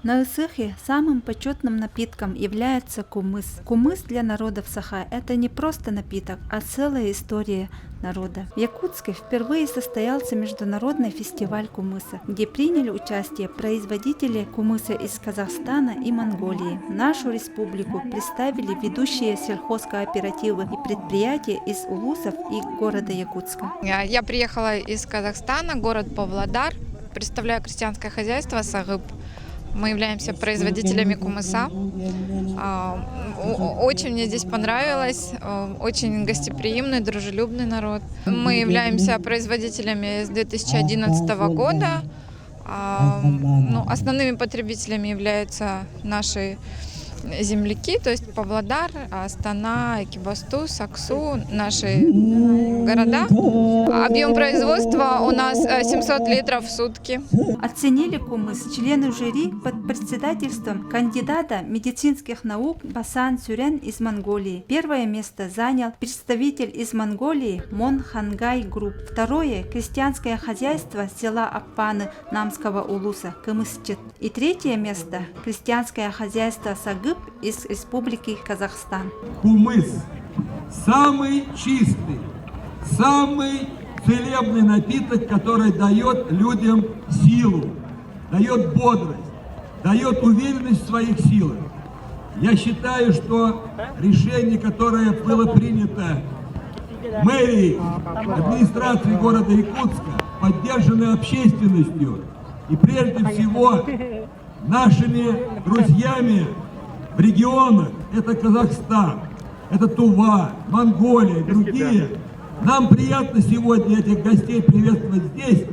На Исыхе самым почетным напитком является кумыс. Кумыс для народов Саха – это не просто напиток, а целая история народа. В Якутске впервые состоялся международный фестиваль кумыса, где приняли участие производители кумыса из Казахстана и Монголии. Нашу республику представили ведущие сельхозкооперативы и предприятия из улусов и города Якутска. Я приехала из Казахстана, город Павлодар. Представляю крестьянское хозяйство «Сагып». Мы являемся производителями кумыса. Очень мне здесь понравилось, очень гостеприимный, дружелюбный народ. Мы являемся производителями с 2011 года. Основными потребителями являются наши земляки, то есть Павлодар, Астана, Экибастуз, Аксу, наши города. Объем производства у нас 700 литров в сутки. Оценили кумыс члены жюри под председательством кандидата медицинских наук Басан Сюрен из Монголии. Первое место занял представитель из Монголии Мон Хангай Групп. Второе – крестьянское хозяйство села Аппаны Намского улуса Кымысчет. И третье место – крестьянское хозяйство Сагып из Республики Казахстан. Кумыс самый чистый, самый целебный напиток, который дает людям силу, дает бодрость, дает уверенность в своих силах. Я считаю, что решение, которое было принято мэрией, администрацией города Якутска, поддержано общественностью и прежде всего нашими друзьями в регионах, это Казахстан, это Тува, Монголия и другие. Нам приятно сегодня этих гостей приветствовать здесь.